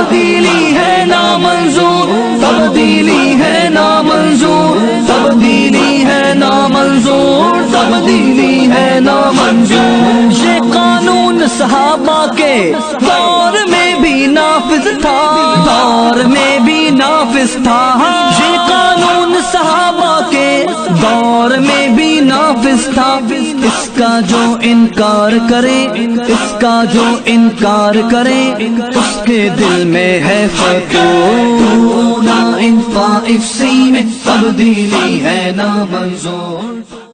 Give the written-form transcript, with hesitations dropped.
تبدیلی ہے نامنظور، تبدیلی ہے نامنظور، تبدیلی ہے نامنظور، تبدیلی ہے نامنظور۔ یہ قانون صحابہ کے دور میں بھی نافذ تھا، دور میں بھی نافذ تھا، یہ قانون صحابہ کے دور میں بھی نافذ تھا۔ اس کا جو انکار کرے، اس کا جو انکار کرے، اس کے دل میں ہے فتور۔ 9 in 5 C میں تبدیلی ہے نامنظور۔